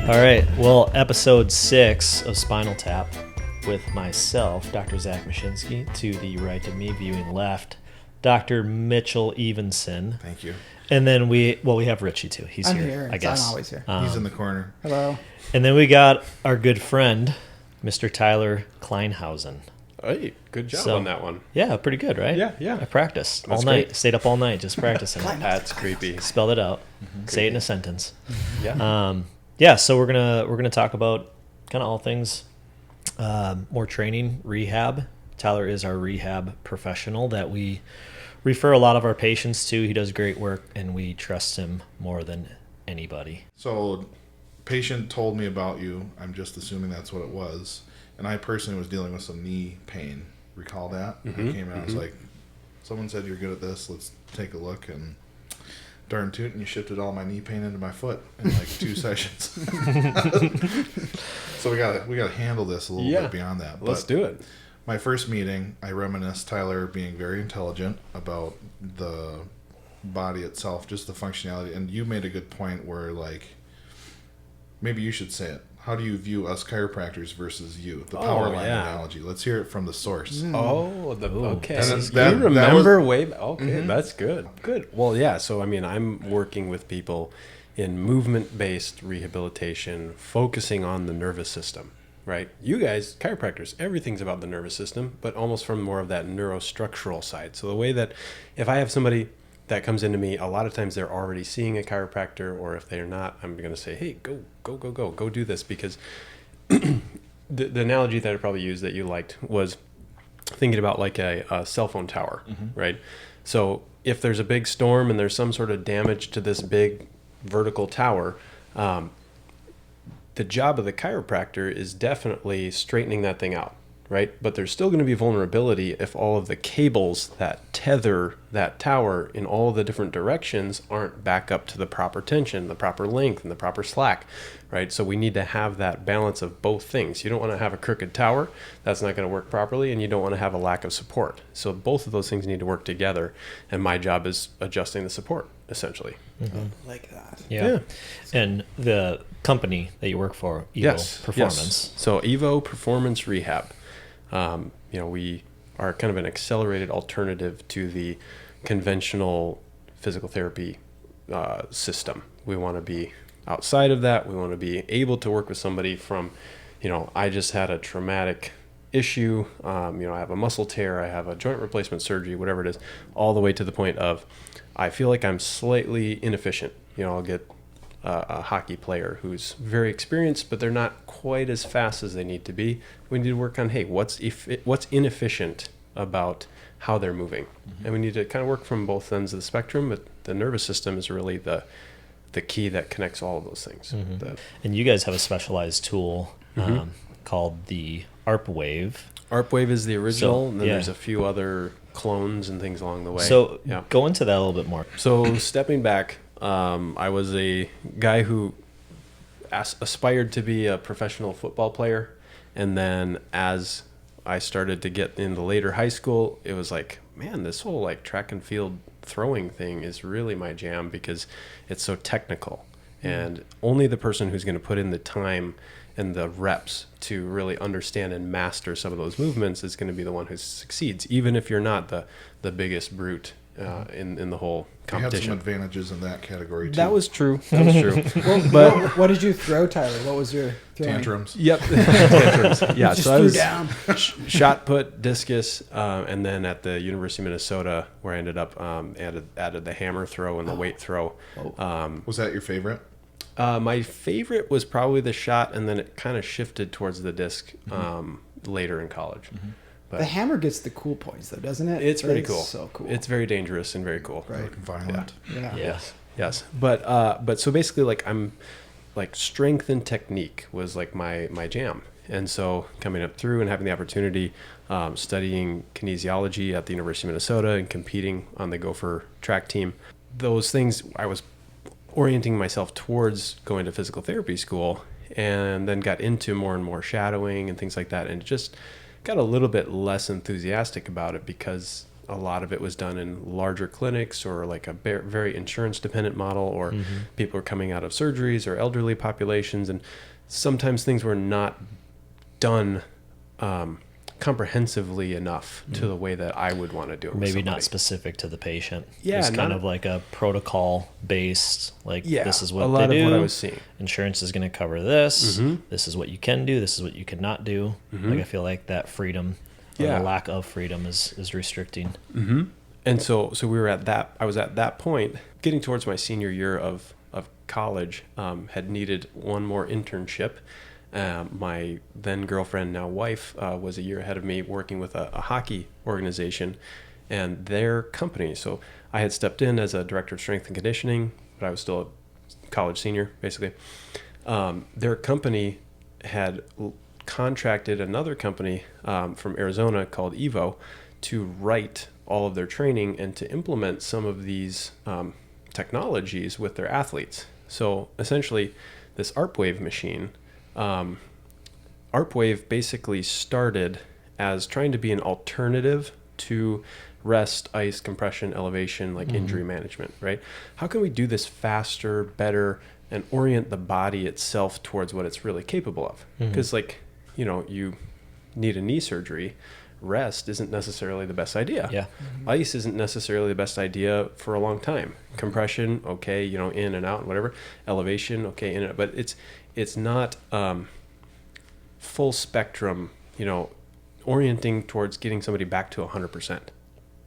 All right. Well, episode 6 of Spinal Tap with myself, Dr. Zach Mashinsky, to the right of me, viewing left, Dr. Mitchell Evenson. Thank you. And then we have Richie too. He's here, I guess. I'm always here. He's in the corner. Hello. And then we got our good friend, Mr. Tyler Kleinhuizen. Hey, good job on that one. Yeah, pretty good, right? Yeah. I practiced That's all night. great. Stayed up all night just practicing. That's creepy. Spelled it out. Say it in a sentence. Yeah. So we're gonna talk about kind of all things more training, rehab. Tyler is our rehab professional that we refer a lot of our patients to. He does great work, and we trust him more than anybody. So, patient told me about you. I'm just assuming that's what it was. And I personally was dealing with some knee pain. Recall that? I came in, I was like, someone said you're good at this. Let's take a look. And darn tootin', you shifted all my knee pain into my foot in like 2 sessions. So we gotta handle this a little bit beyond that. Let's do it. My first meeting, I reminisced Tyler being very intelligent about the body itself, just the functionality. And you made a good point where, like, maybe you should say it. How do you view us chiropractors versus you? The power line analogy. Let's hear it from the source. Okay. That you remember was, way? Okay, that's good. Good. Well, yeah. So I mean, I'm working with people in movement-based rehabilitation, focusing on the nervous system. Right? You guys, chiropractors, everything's about the nervous system, but almost from more of that neurostructural side. So the way that if I have somebody that comes into me, a lot of times they're already seeing a chiropractor, or if they're not, I'm going to say, hey, go do this, because the analogy that I probably used that you liked was thinking about like a cell phone tower, right? So if there's a big storm and there's some sort of damage to this big vertical tower, the job of the chiropractor is definitely straightening that thing out, right? But there's still going to be vulnerability if all of the cables that tether that tower in all the different directions aren't back up to the proper tension, the proper length, and the proper slack, right? So we need to have that balance of both things. You don't want to have a crooked tower. That's not going to work properly, and you don't want to have a lack of support. So both of those things need to work together, and my job is adjusting the support, essentially. Like that. Yeah. And the company that you work for, Evo Performance. Yes. So Evo Performance Rehab. We are kind of an accelerated alternative to the conventional physical therapy system. We want to be outside of that. We want to be able to work with somebody from, I just had a traumatic issue. I have a muscle tear. I have a joint replacement surgery, whatever it is, all the way to the point of I feel like I'm slightly inefficient. I'll get a hockey player who's very experienced, but they're not quite as fast as they need to be. We need to work on, hey, what's inefficient about how they're moving? And we need to kind of work from both ends of the spectrum, but the nervous system is really the key that connects all of those things. And you guys have a specialized tool called the ARPWave. ARPWave is the original, and then there's a few other clones and things along the way. So go into that a little bit more. So stepping back, I was a guy who aspired to be a professional football player. And then as I started to get into later high school, it was like, man, this whole like track and field throwing thing is really my jam because it's so technical. And only the person who's going to put in the time and the reps to really understand and master some of those movements is going to be the one who succeeds, even if you're not the biggest brute in the whole competition. You had some advantages in that category too. That was true. But what did you throw, Tyler? What was your throwing? Tantrums. Yep. Tantrums. Yeah. Just So I threw was down. shot put, discus, and then at the University of Minnesota, where I ended up added the hammer throw and the weight throw. Was that your favorite? My favorite was probably the shot, and then it kind of shifted towards the disc later in college. But The hammer gets the cool points, though, doesn't it? it's pretty cool. So cool. It's very dangerous and very cool. Right. Violent. Yeah. Yes. But so basically, like, I'm like strength and technique was like my jam. And so coming up through and having the opportunity, studying kinesiology at the University of Minnesota and competing on the Gopher track team, those things I was orienting myself towards going to physical therapy school, and then got into more and more shadowing and things like that, and just got a little bit less enthusiastic about it because a lot of it was done in larger clinics or like a very insurance dependent model, or people are coming out of surgeries or elderly populations. And sometimes things were not done comprehensively enough to the way that I would want to do it. Maybe not specific to the patient. Yeah, it's kind of like a protocol based, like this is what a lot they of do. what I was seeing. Insurance is going to cover this. This is what you can do. This is what you cannot do. Like I feel like that freedom, or the lack of freedom, is restricting. And so we were at that. I was at that point, getting towards my senior year of college. Had needed one more internship. My then girlfriend, now wife, was a year ahead of me, working with a hockey organization and their company. So I had stepped in as a director of strength and conditioning, but I was still a college senior, basically. Their company had contracted another company from Arizona called Evo to write all of their training and to implement some of these technologies with their athletes. So essentially, this ARPWave machine, ARPWave basically started as trying to be an alternative to rest, ice, compression, elevation, like injury management, right? How can we do this faster, better, and orient the body itself towards what it's really capable of? Because you need a knee surgery, rest isn't necessarily the best idea. Yeah. Ice isn't necessarily the best idea for a long time. Compression, okay, in and out and whatever. Elevation, okay, in and out. But it's not full spectrum, orienting towards getting somebody back to 100%.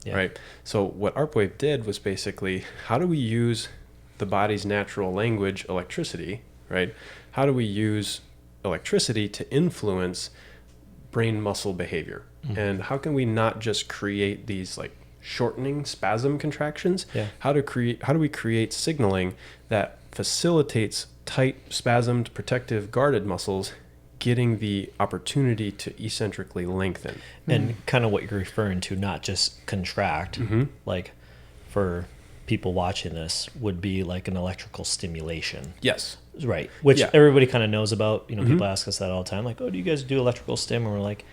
Yeah. Right? So what ARPWave did was basically, how do we use the body's natural language, electricity, right? How do we use electricity to influence brain muscle behavior? And how can we not just create these like shortening spasm contractions? Yeah. How do we create signaling that facilitates tight, spasmed, protective, guarded muscles getting the opportunity to eccentrically lengthen? And kind of what you're referring to, not just contract, like for people watching this, would be like an electrical stimulation. Yes. Right. Which everybody kind of knows about. People ask us that all the time. Like, oh, do you guys do electrical stim? And we're like,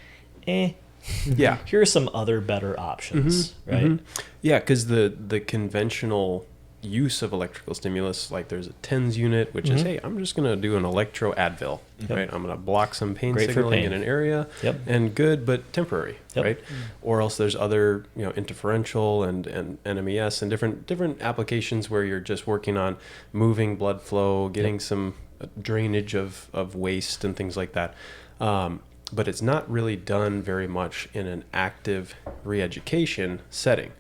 Yeah. Here are some other better options, right? Yeah, because the conventional use of electrical stimulus, like there's a TENS unit, which is, hey, I'm just going to do an electro Advil, right? I'm going to block some pain Great for signaling pain. in an area, Yep. and good, but temporary, Yep. right? Or else there's other, interferential and NMES and different applications where you're just working on moving blood flow, getting some drainage of waste and things like that. But it's not really done very much in an active re-education setting,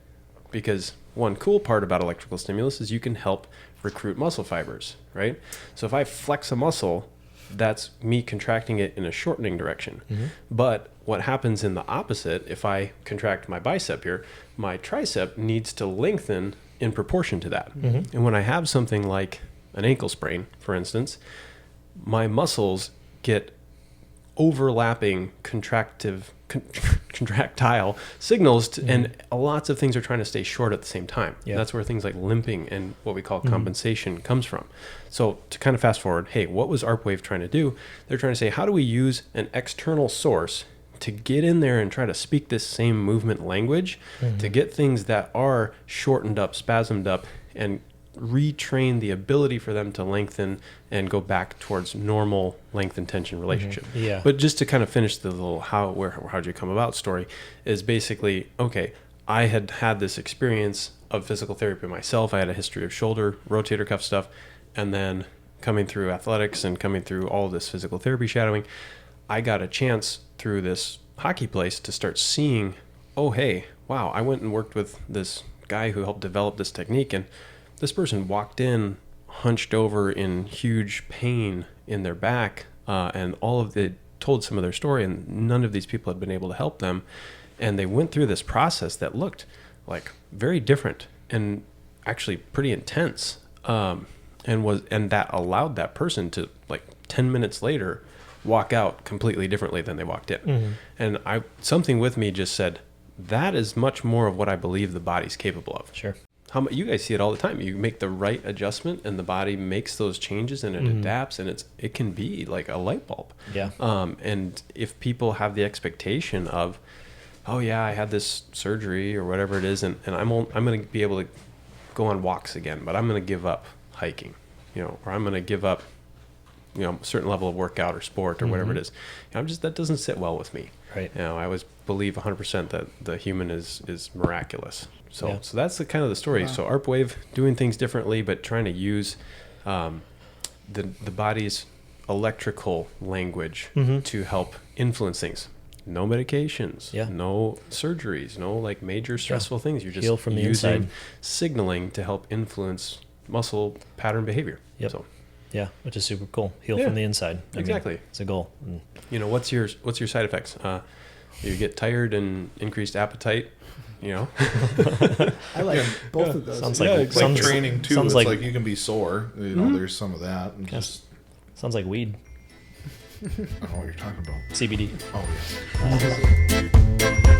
because one cool part about electrical stimulus is you can help recruit muscle fibers, right? So if I flex a muscle, that's me contracting it in a shortening direction. But what happens in the opposite, if I contract my bicep here, my tricep needs to lengthen in proportion to that. And when I have something like an ankle sprain, for instance, my muscles get overlapping contractile signals and lots of things are trying to stay short at the same time. Yeah. That's where things like limping and what we call compensation comes from. So to kind of fast forward, hey, what was ARPWave trying to do? They're trying to say, how do we use an external source to get in there and try to speak this same movement language to get things that are shortened up, spasmed up, and retrain the ability for them to lengthen and go back towards normal length and tension relationship. Yeah. But just to kind of finish the little how'd you come about story is basically, okay, I had this experience of physical therapy myself. I had a history of shoulder, rotator cuff stuff, and then coming through athletics and coming through all of this physical therapy shadowing, I got a chance through this hockey place to start seeing, oh, hey, wow, I went and worked with this guy who helped develop this technique, and this person walked in hunched over in huge pain in their back, and told some of their story, and none of these people had been able to help them. And they went through this process that looked like very different and actually pretty intense. And that allowed that person to, like 10 minutes later, walk out completely differently than they walked in. And something with me just said, that is much more of what I believe the body's capable of. Sure. You guys see it all the time. You make the right adjustment and the body makes those changes and it adapts, and it can be like a light bulb. Yeah. And if people have the expectation of, oh yeah, I had this surgery or whatever it is, and I'm going to be able to go on walks again, but I'm going to give up hiking, or I'm going to give up, a certain level of workout or sport or whatever it is. That doesn't sit well with me. Right. I always believe 100% that the human is miraculous. So Yeah. so that's the kind of the story. Wow. So ARPWave, doing things differently, but trying to use the body's electrical language to help influence things. No medications, Yeah. no surgeries, no like major stressful things. You're just Heal from the using inside. signaling to help influence muscle pattern behavior. Yep. So, Yeah, which is super cool. Heal Yeah, from the inside. I mean, exactly. it's a goal. And what's your side effects? You get tired and increased appetite. I like both of those. Sounds Yeah, like it's like sounds- training too. sounds It's like- like you can be sore. There's some of that. And Yes. just sounds like weed. I don't know what you're talking about. CBD. Oh yes.